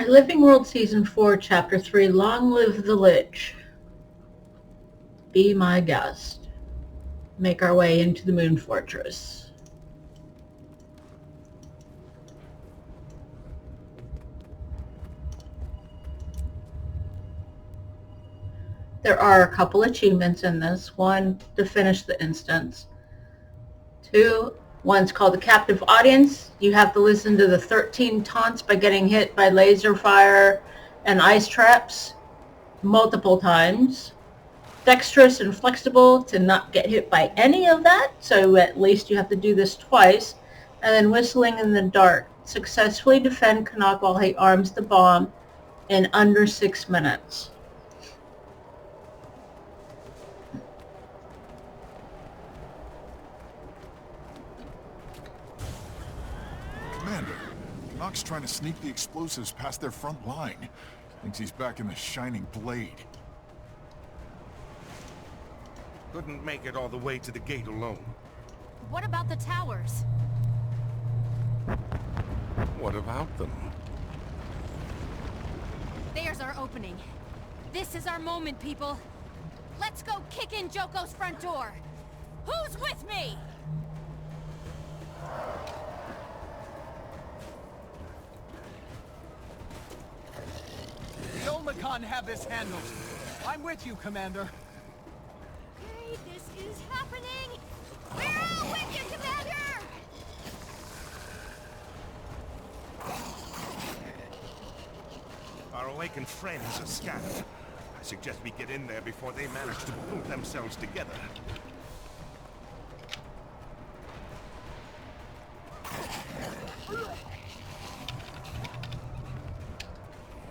Living World Season 4, Chapter 3, Long Live the Lich. Be my guest. Make our way into the Moon Fortress. There are a couple achievements in this. One, to finish the instance. Two, one's called the Captive Audience. You have to listen to the 13 taunts by getting hit by laser fire and ice traps multiple times. Dexterous and flexible to not get hit by any of that, so at least you have to do this twice. And then whistling in the dark. Successfully defend Canuck while he arms the bomb in under 6 minutes. Commander, Canuck's trying to sneak the explosives past their front line. Thinks he's back in the Shining Blade. Couldn't make it all the way to the gate alone. What about the towers? What about them? There's our opening. This is our moment, people. Let's go kick in Joko's front door. Who's with me? The Olmecon have this handled. I'm with you, Commander. Okay, this is happening. We're all with you, Commander! Our awakened friends are scattered. I suggest we get in there before they manage to pull themselves together.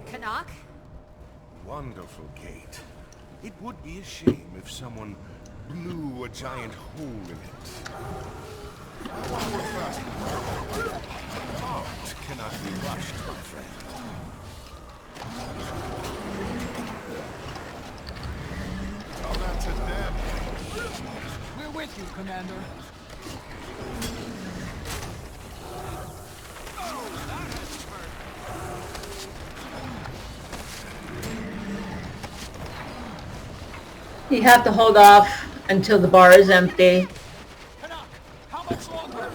Canuck? Wonderful gate. It would be a shame if someone blew a giant hole in it. Art cannot be rushed, my friend. Oh, that's a dead. We're with you, Commander. You have to hold off until the bar is empty. Canuck, how much longer?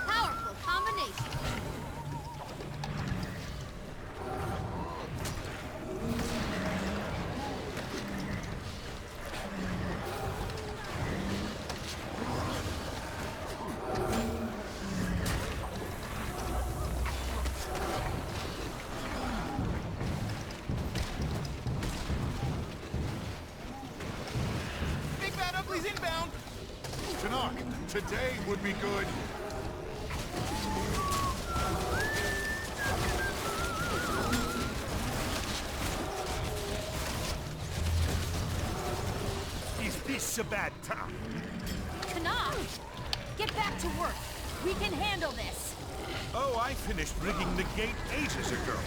Powerful combination. Big Bad Ugly's inbound. Canuck, today would be good. Is this a bad time? Canuck! Get back to work. We can handle this. Oh, I finished rigging the gate ages ago.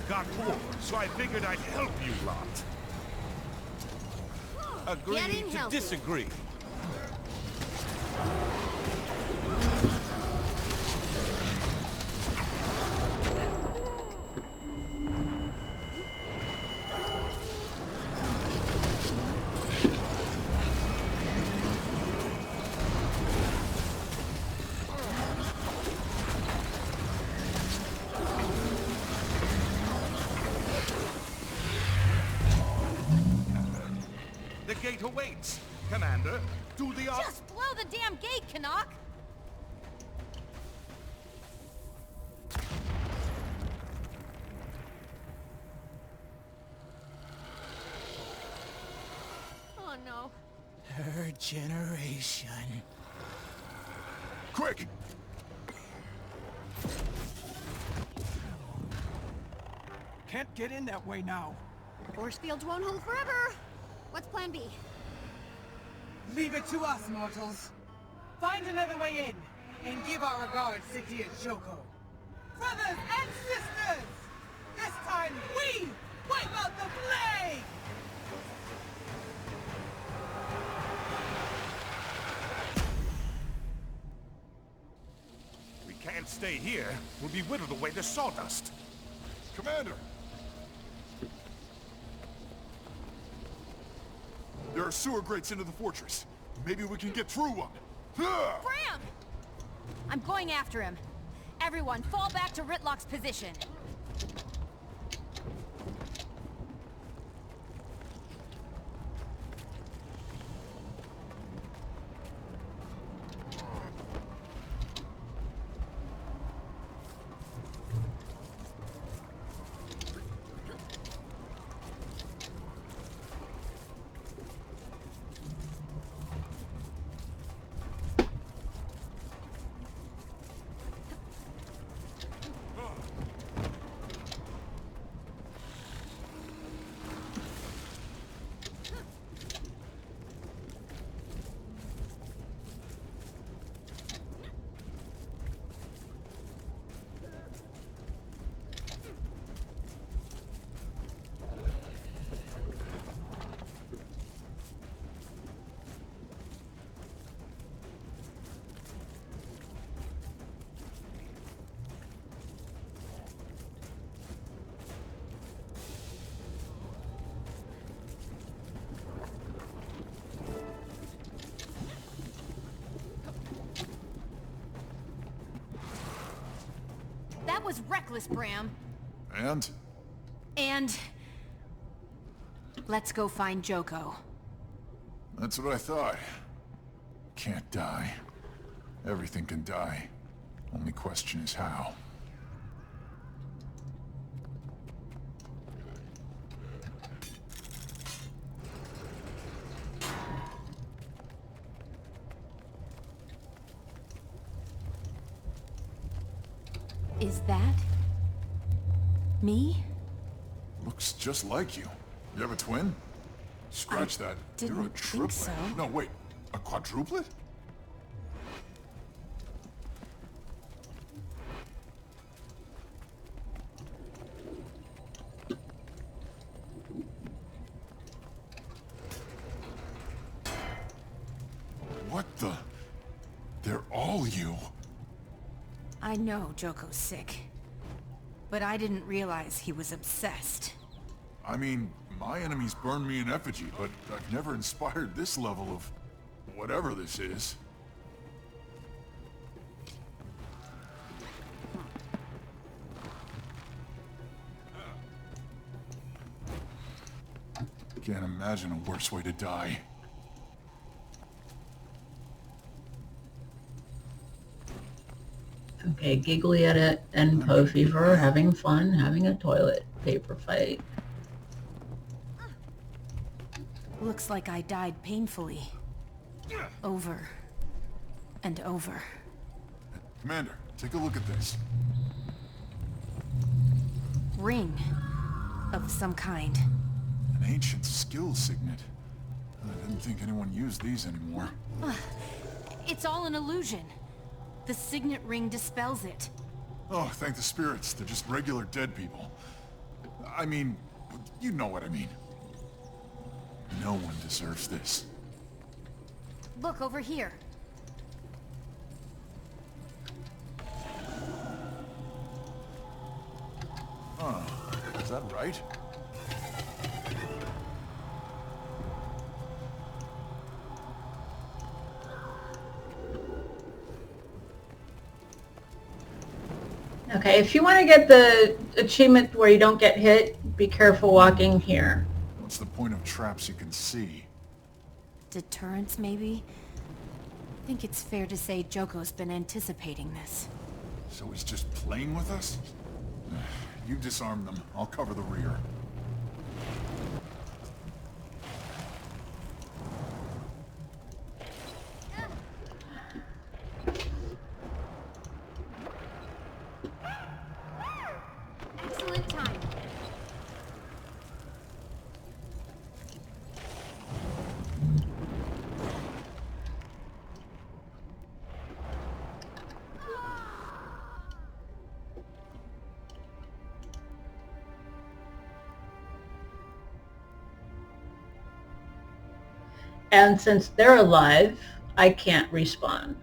Got bored, so I figured I'd help you lot. Agree Getting to healthy. disagree. The gate awaits. Commander, do the Just blow the damn gate, Canuck! Oh no. Her generation. Quick! Can't get in that way now. Force fields won't hold forever. What's plan B? Leave it to us, mortals. Find another way in, and give our regards to dear Joko. Brothers and sisters! This time we wipe out the plague! We can't stay here, we'll be whittled away to sawdust. Commander! There are sewer grates into the fortress. Maybe we can get through one. Ah! Bram! I'm going after him. Everyone, fall back to Ritlock's position. That was reckless, Bram. And? And... let's go find Joko. That's what I thought. Can't die. Everything can die. Only question is how. Is that... me? Looks just like you. You have a twin? Scratch that. You're a didn't think triplet. so. No, wait. A quadruplet? What the? They're all you. I know Joko's sick. But I didn't realize he was obsessed. I mean, my enemies burn me in effigy, but I've never inspired this level of... whatever this is. Can't imagine a worse way to die. Okay, Giggly Edit and Poe Fever are having fun having a toilet paper fight. Looks like I died painfully. Over and over. Commander, take a look at this. Ring of some kind. An ancient skill signet. I didn't think anyone used these anymore. It's all an illusion. The signet ring dispels it. Oh, thank the spirits. They're just regular dead people. I mean, you know what I mean. No one deserves this. Look over here. Huh. Is that right? Okay, if you want to get the achievement where you don't get hit, be careful walking here. What's the point of traps you can see? Deterrence, maybe? I think it's fair to say Joko's been anticipating this. So he's just playing with us? You disarm them. I'll cover the rear. Excellent time. And since they're alive, I can't respawn.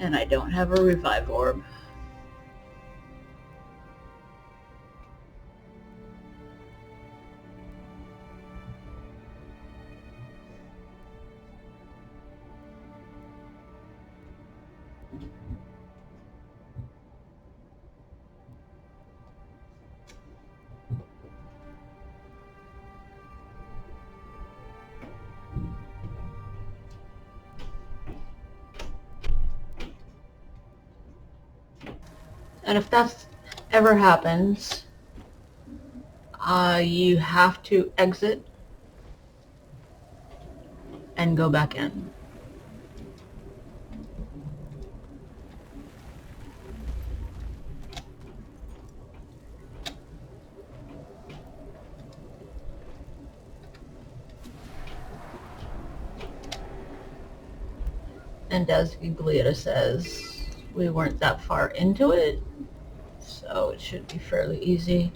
And I don't have a revive orb. And if that ever happens, you have to exit and go back in. And as Giglietta says, we weren't that far into it, so it should be fairly easy.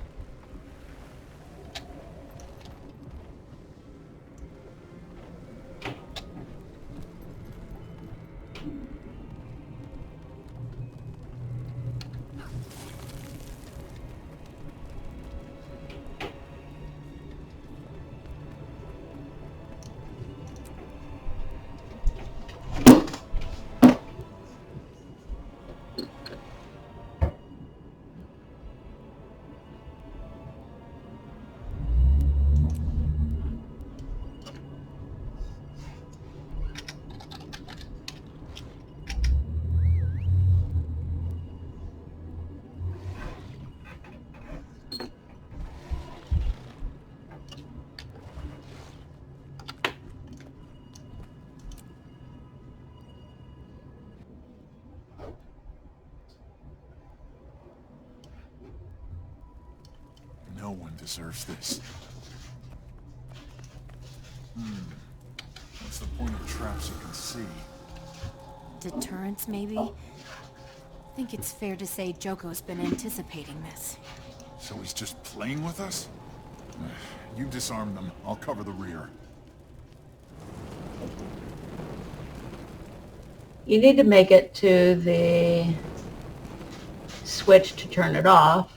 No one deserves this. What's the point of traps you can see? Deterrence, maybe? I think it's fair to say Joko's been anticipating this. So he's just playing with us? You disarm them. I'll cover the rear. You need to make it to the switch to turn it off.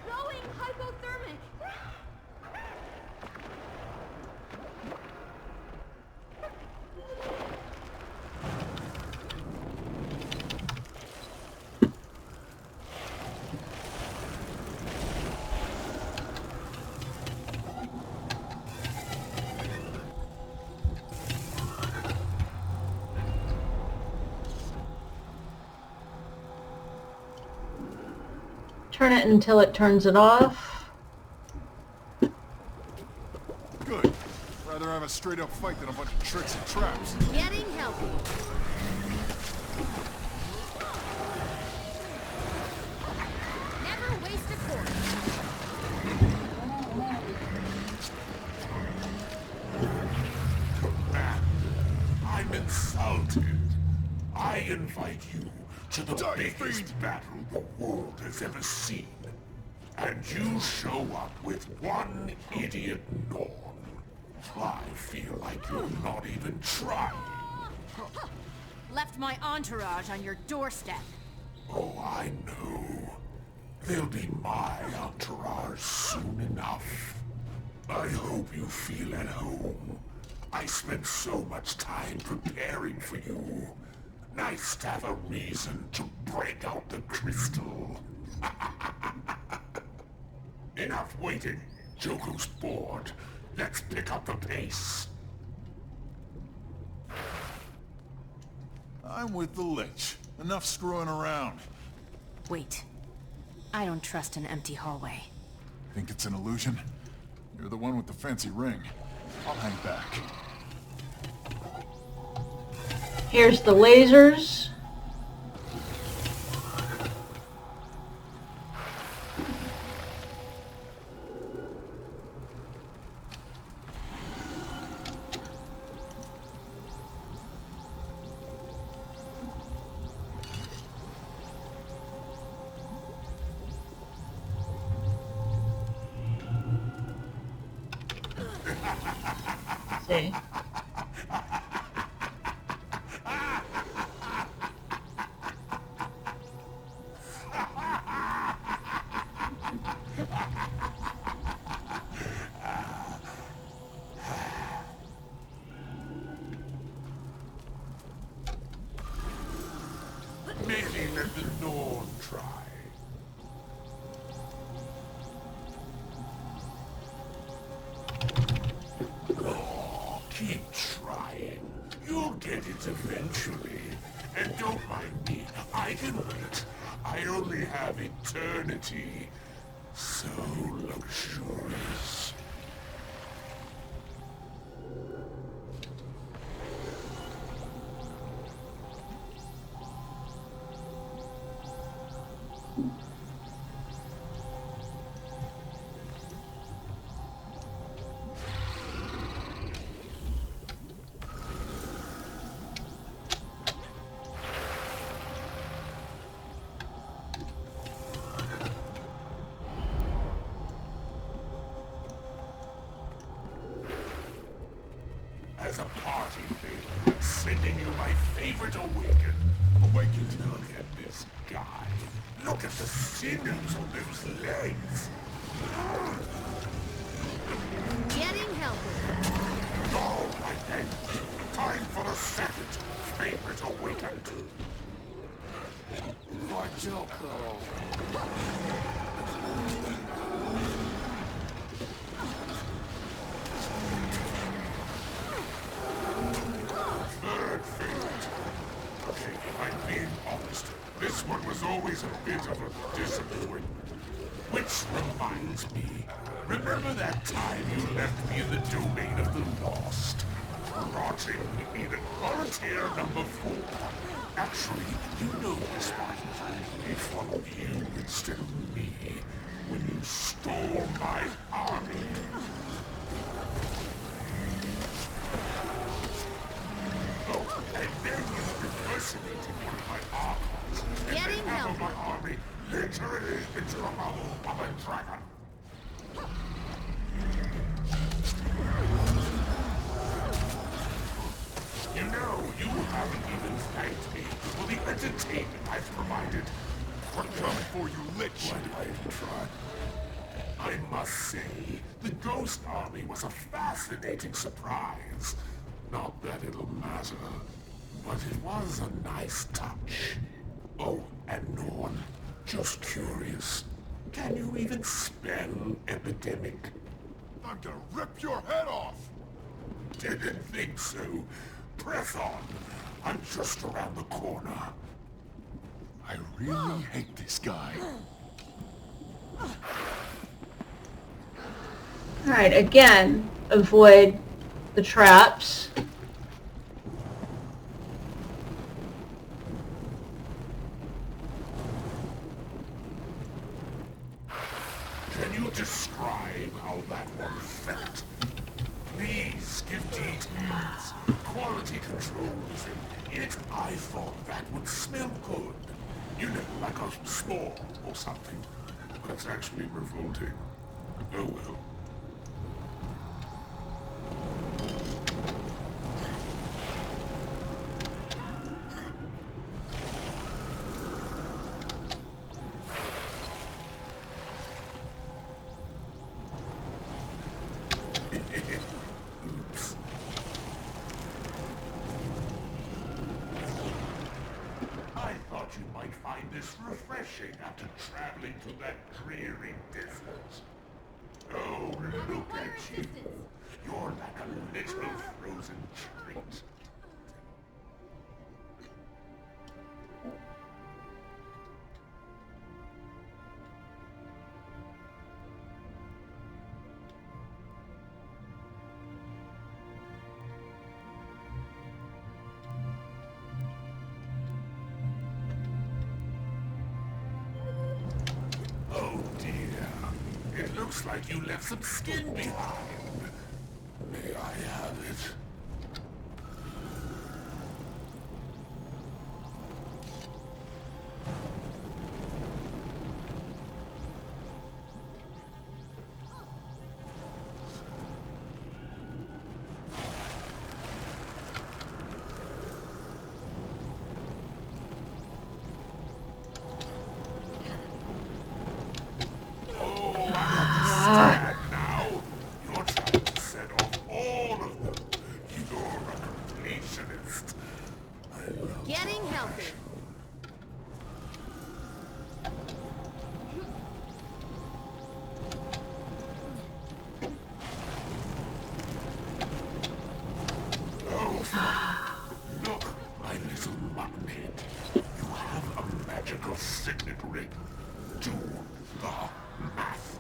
Going hypothermic! Turn it until it turns it off. Good. Rather have a straight-up fight than a bunch of tricks and traps. Getting healthy. Never waste a course. I'm insulted. I invite you to the biggest battle the world has ever seen. And you show up with one idiot Norn. I feel like you're not even trying. Left my entourage on your doorstep. Oh, I know. They'll be my entourage soon enough. I hope you feel at home. I spent so much time preparing for you. Nice to have a reason to break out the crystal. Enough waiting. Joko's bored. Let's pick up the pace. I'm with the Lich. Enough screwing around. Wait. I don't trust an empty hallway. Think it's an illusion? You're the one with the fancy ring. I'll hang back. Here's the lasers. see. Maybe let the Norn try. Oh, keep trying. You'll get it eventually. And don't mind me, I can wait. I only have eternity. So luxurious. As a party favor, I'm sending you my favorite awaken. Awakened? Look at this guy. Look at the sinews on those legs. Getting helped. All right then. Time for the second favorite awakened. For Joko. Third favorite. Okay, I'm being honest. This one was always a bit of a disappointment. Which reminds me, remember that time you left me in the domain of the lost? Rotting in volunteer number 4. Actually, you know this one. They followed you instead of me when you stole my army. Oh, and then you impersonated one of my archons. And Getting made half of help. my army literally into the rubble of a dragon. You know, you haven't even thanked me for the entertainment I've provided. We're coming for you, Lich. Why did I try? I must say, the Ghost Army was a fascinating surprise. Not that it'll matter, but it was a nice touch. Oh, and Norn, just curious, can you even spell epidemic? I'm gonna rip your head off. Didn't think so. Press on. I'm just around the corner. I really hate this guy. Alright, again, avoid the traps. Can you describe how that one felt? Please give details. Quality controls. It, I thought that would smell good. You know, like a spore or something. That's actually revolting. Oh well. Oops. I thought you might find this refreshing after traveling to that dreary distance. Oh, look at you. You're like a little frozen treat. Oh dear. It looks like you left some skin behind. May I have it? Oh, math.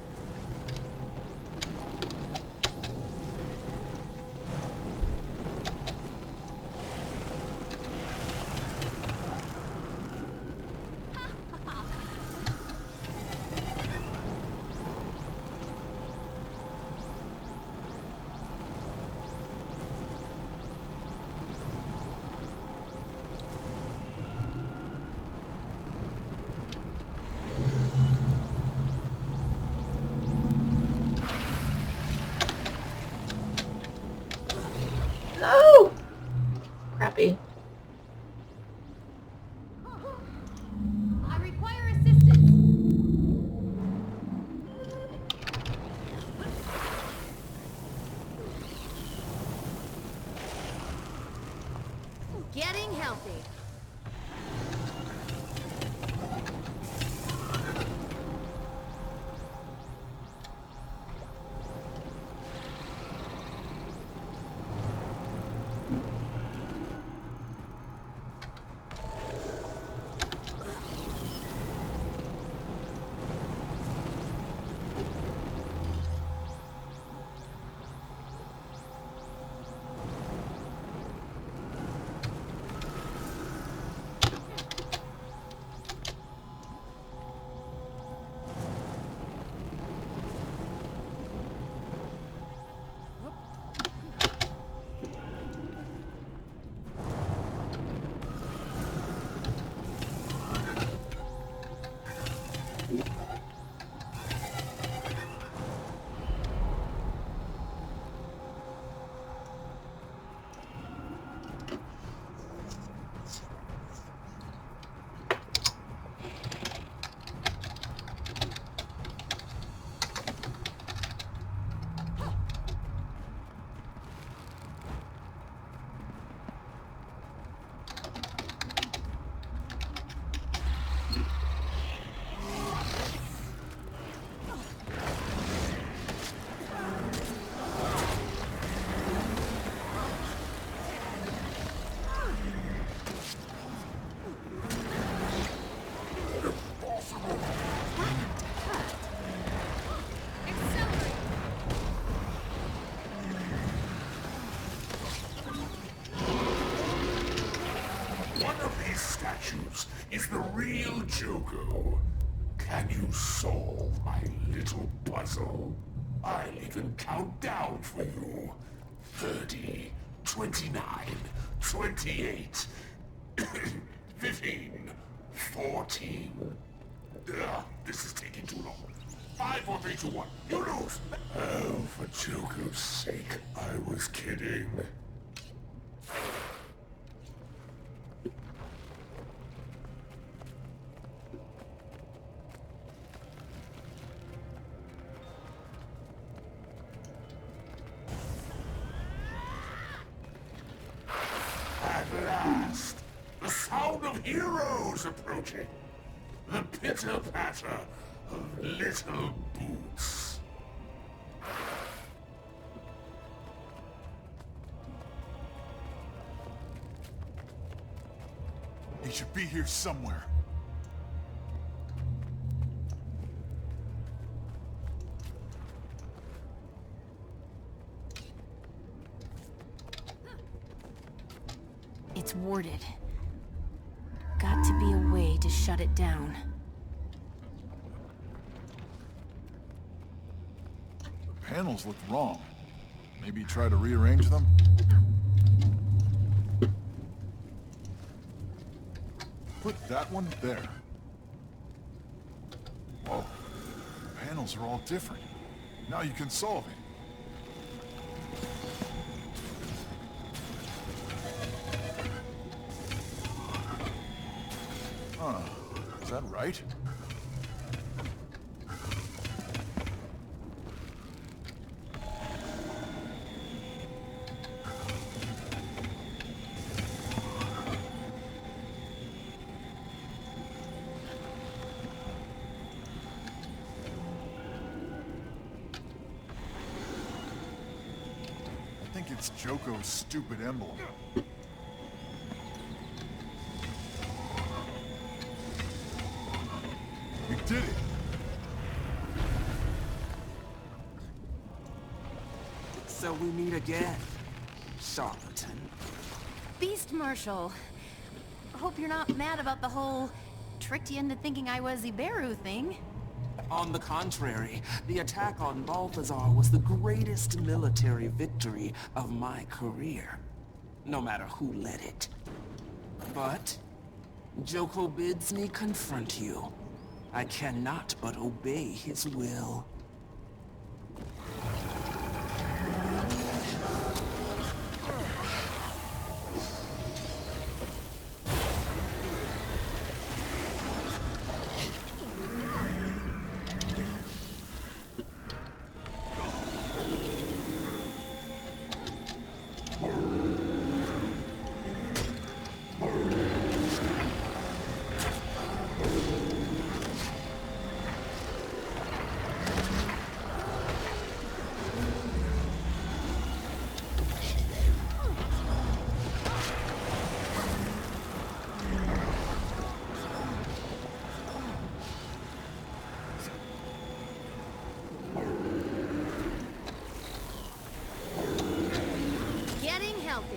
No! Crappy. I require assistance. Getting healthy. One of these statues is the real Joko. Can you solve my little puzzle? I'll even count down for you. 30, 29, 28, 15, 14. This is taking too long. 5, 4, 3, 2, 1. You lose. Oh, for Joko's sake, I was kidding. At last, the sound of heroes approaching. The pitter-patter of little boots. He should be here somewhere. It's warded. Got to be a way to shut it down. The panels look wrong. Maybe try to rearrange them? Put that one there. Whoa. The panels are all different. Now you can solve it. Huh. Is that right? I think it's Joko's stupid emblem. We did it! So we meet again, charlatan. Beast Marshal. Hope you're not mad about the whole tricked you into thinking I was Iberu thing. On the contrary, the attack on Balthazar was the greatest military victory of my career. No matter who led it. But Joko bids me confront you. I cannot but obey his will. Getting healthy.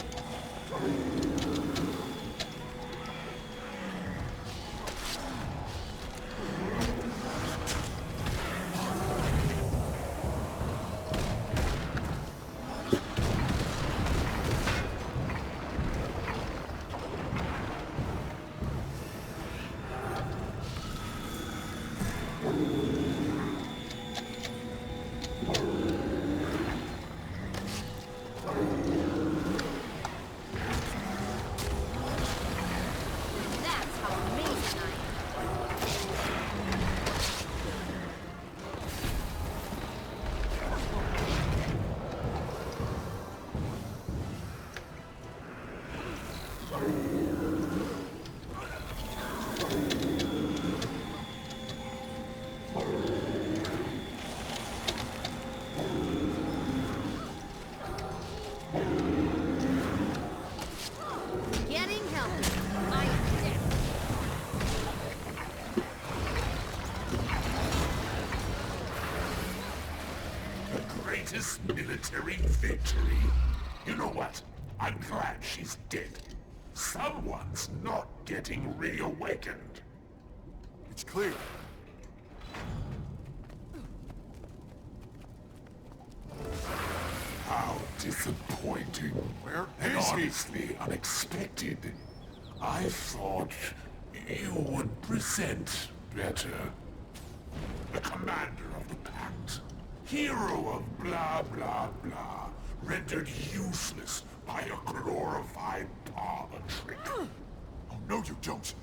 That's how amazing I am. Getting healthy. I am dead. The greatest military victory. You know what? I'm glad she's dead. Someone's not getting reawakened. It's clear. How disappointing. Where And is he? honestly unexpected. I thought you would present better. The commander of the Pact. Hero of blah blah blah. Rendered useless by a glorified parlor trick. Oh, no you don't.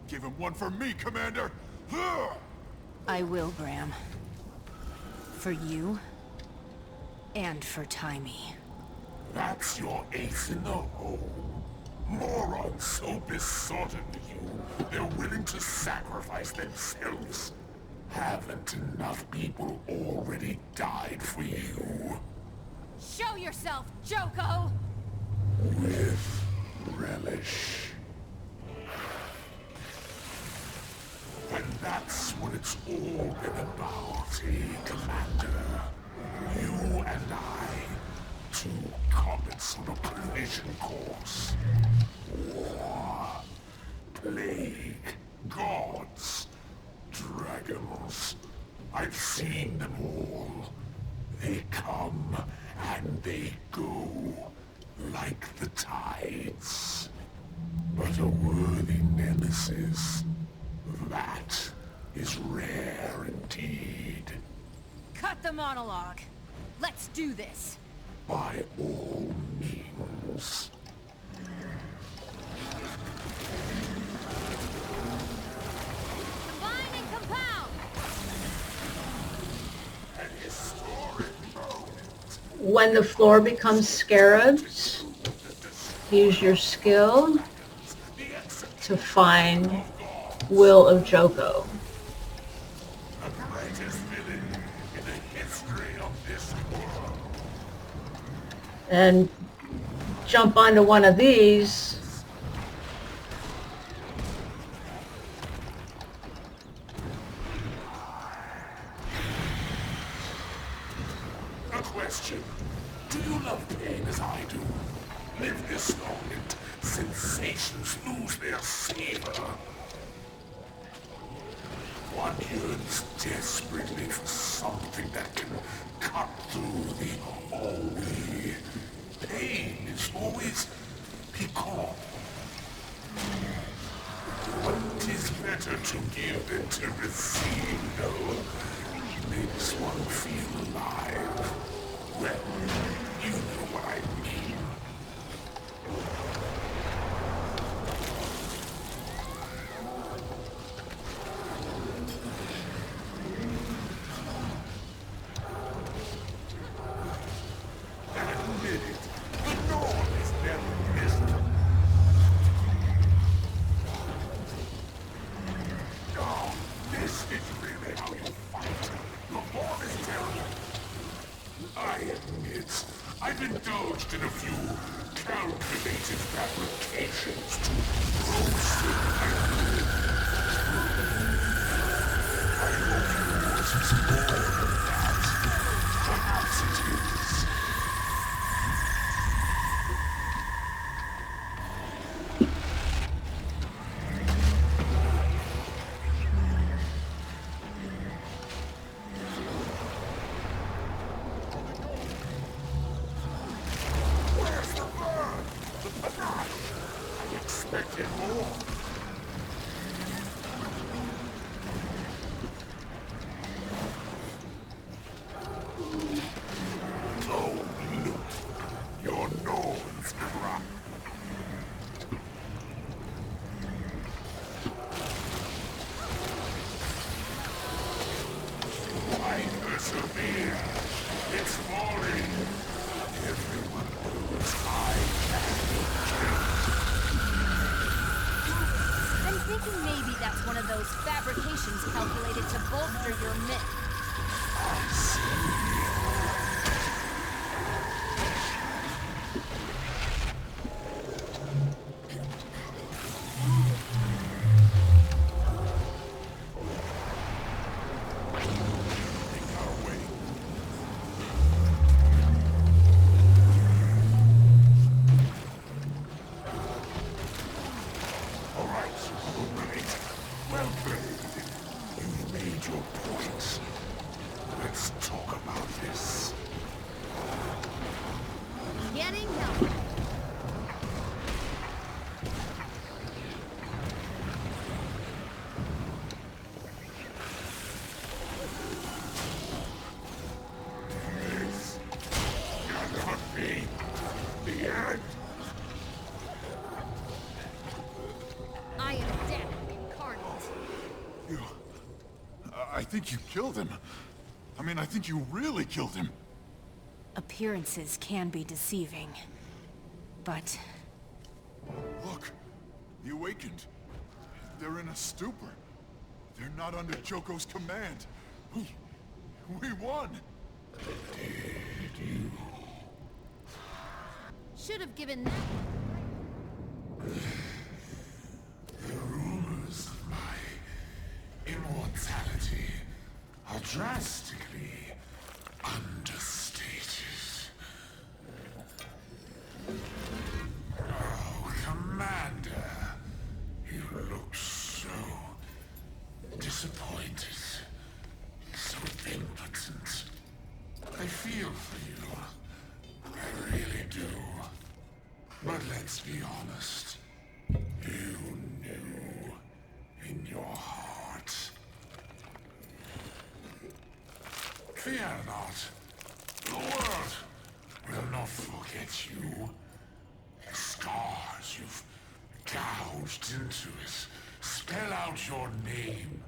Give him one for me, Commander. Ugh! I will, Bram. For you. And for Timey. That's your ace in the hole. Morons so besotted with you, they're willing to sacrifice themselves. Haven't enough people already died for you? Show yourself, Joko! With relish. And that's what it's all been about, Commander. You and I, two comets on a collision course. War, plague, gods, dragons. I've seen them all. They come and they go, like the tides. But a worthy nemesis, that is rare indeed. Cut the monologue. Let's do this. By all means. Combine and compound! An historic moment. When the floor becomes scarabs, use your skill to find Will of Joko. The greatest villain in the history of this world. And jump onto one of these. A question. Do you love pain as I do? Live this long and sensations lose their savor. One yearns desperately for something that can cut through the ennui. Pain is always piquant. But 'tis better to give than to receive, no. Makes one feel alive. Well, you know what I mean. Admit it, the North is never missed. Oh, this is really how you fight. Your form is terrible. I admit, I've indulged in a few calculated fabrications to bolster my will. I hope yours is more than that. Perhaps it is. Where's the bird? The panache? I expected more. Oh, look. Your nose cracked. I persevere. It's falling. Everyone knows I I'm thinking maybe that's one of those fabrications calculated to bolster your myth. Make our way. All right. Well played. You've made your point. Let's talk about this. Getting help. This cannot be the end. I am death incarnate. You... I think you killed him. I mean, I think you really killed him. Appearances can be deceiving, but Look, the Awakened. They're in a stupor. They're not under Joko's command. We won. should have given that. The rumors of my immortality are drastically understated. Oh, Commander, you look so disappointed, so impotent. I feel for you. I really do. But let's be honest. You knew in your heart. Fear not. The world will not forget you. The scars you've gouged into it spell out your name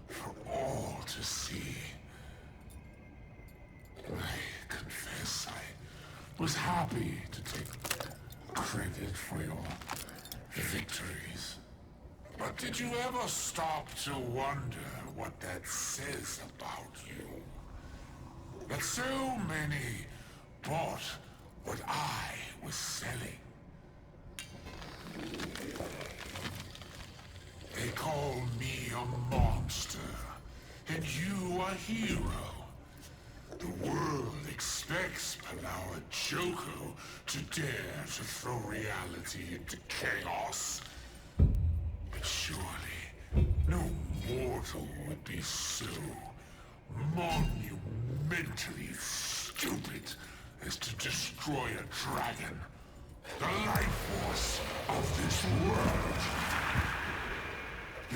for all to see. I confess I was happy to take credit for your victories. But did you ever stop to wonder what that says about you? That so many bought what I was selling. They call me a monster, and you a hero. The world expects Palawa Joko to dare to throw reality into chaos. But surely, no mortal would be so monumentally stupid as to destroy a dragon, the life force of this world.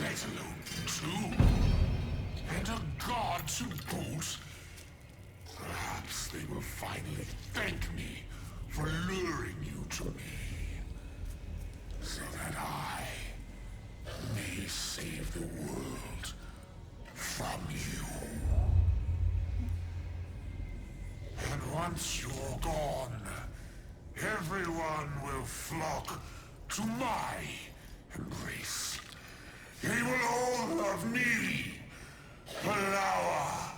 Let alone two, and a god to boot. Perhaps they will finally thank me for luring you to me, so that I may save the world from you. And once you're gone, everyone will flock to my embrace. They will all love me, Palawa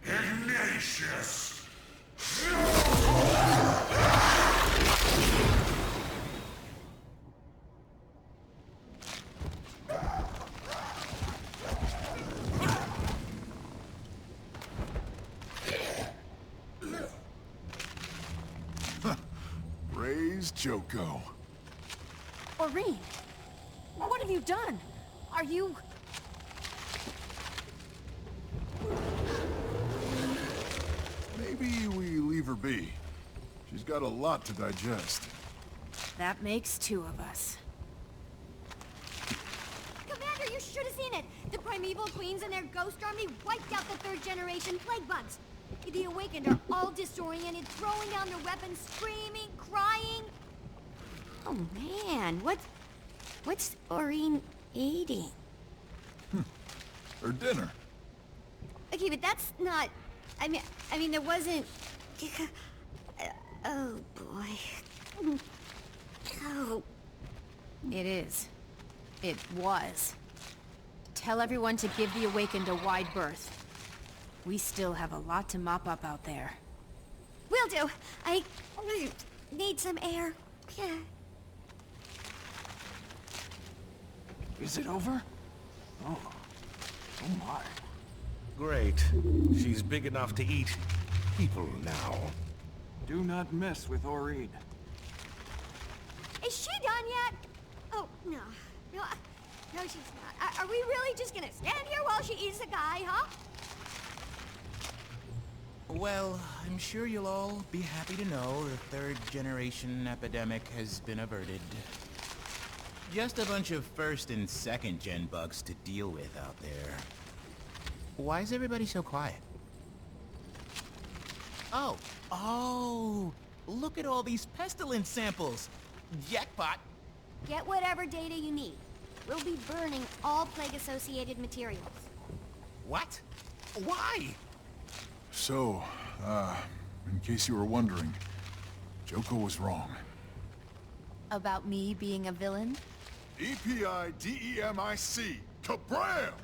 Ignatius. Praise Joko. Aureen, what have you done? Are you... Maybe we leave her be. She's got a lot to digest. That makes two of us. Commander, you should have seen it! The Primeval Queens and their ghost army wiped out the third-generation plague bugs. The Awakened are all disoriented, throwing down their weapons, screaming, crying. Oh man, what's Aureen eating? Her dinner. Okay, but that's not... I mean, there wasn't... Oh, boy. Oh. It is. It was. Tell everyone to give the Awakened a wide berth. We still have a lot to mop up out there. Will do. I need some air. Yeah. Is it over? Oh my. Great. She's big enough to eat people now. Do not mess with Aureen. Is she done yet? Oh, no. No, she's not. Are we really just gonna stand here while she eats a guy, huh? Well, I'm sure you'll all be happy to know the third-generation epidemic has been averted. Just a bunch of first and second-gen bugs to deal with out there. Why is everybody so quiet? Oh, look at all these pestilence samples! Jackpot! Get whatever data you need. We'll be burning all plague-associated materials. What? Why? So, in case you were wondering, Joko was wrong. About me being a villain? E-P-I-D-E-M-I-C! Kabram!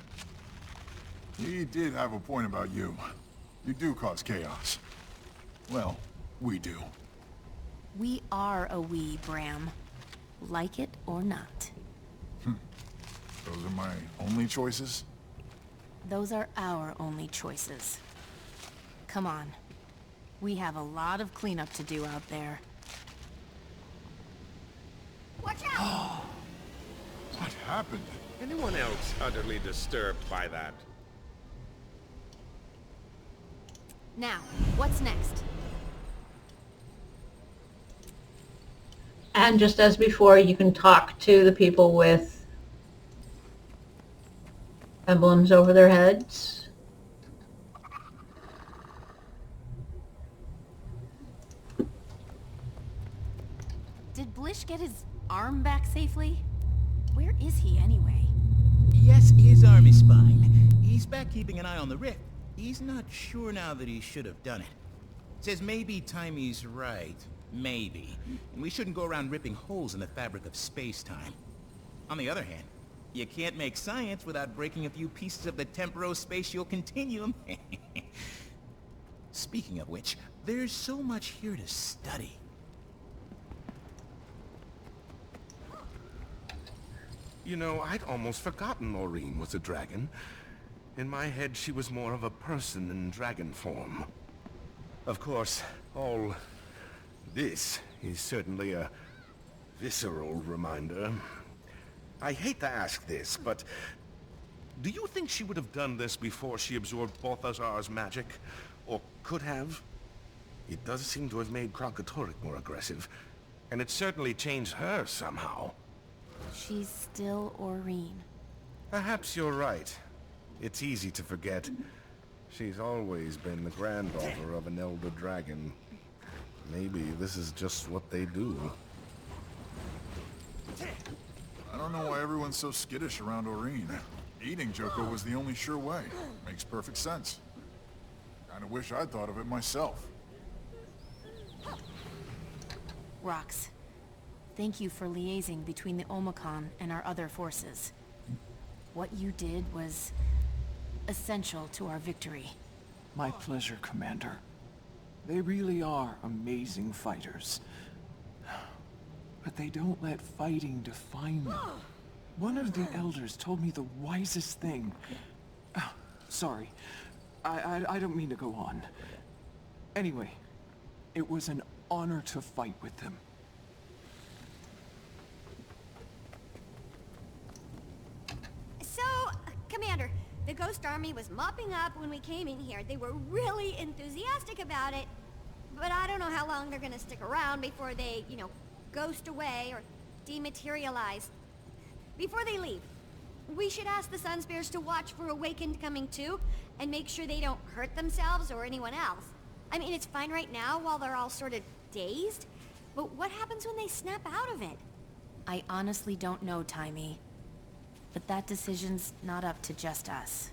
He did have a point about you. You do cause chaos. Well, we do. We are a we, Bram. Like it or not. Those are my only choices? Those are our only choices. Come on. We have a lot of cleanup to do out there. Watch out! What happened? Anyone else utterly disturbed by that? Now, what's next? And just as before, you can talk to the people with emblems over their heads. Did Blish get his arm back safely? Where is he anyway? Yes, his arm is fine. He's back keeping an eye on the rift. He's not sure now that he should have done it. Says maybe Timey's right. Maybe. And we shouldn't go around ripping holes in the fabric of space-time. On the other hand, you can't make science without breaking a few pieces of the temporo-spatial continuum. Speaking of which, there's so much here to study. You know, I'd almost forgotten Aureen was a dragon. In my head, she was more of a person in dragon form. Of course, all this is certainly a visceral reminder. I hate to ask this, but do you think she would have done this before she absorbed Balthazar's magic? Or could have? It does seem to have made Krankatorek more aggressive, and it certainly changed her somehow. She's still Aurene. Perhaps you're right. It's easy to forget. She's always been the granddaughter of an elder dragon. Maybe this is just what they do. I don't know why everyone's so skittish around Aurene. Eating Joko was the only sure way. Makes perfect sense. Kinda wish I'd thought of it myself. Rox, thank you for liaising between the Omicron and our other forces. What you did was essential to our victory. My pleasure, Commander. They really are amazing fighters. But they don't let fighting define them. One of the elders told me the wisest thing. Sorry, I don't mean to go on. Anyway, it was an honor to fight with them. So, Commander, the Ghost Army was mopping up when we came in here. They were really enthusiastic about it. But I don't know how long they're gonna stick around before they, ghost away or dematerialize. Before they leave, we should ask the Sun Spears to watch for Awakened coming too, and make sure they don't hurt themselves or anyone else. I mean, it's fine right now while they're all sort of dazed, but what happens when they snap out of it? I honestly don't know, Timey. But that decision's not up to just us.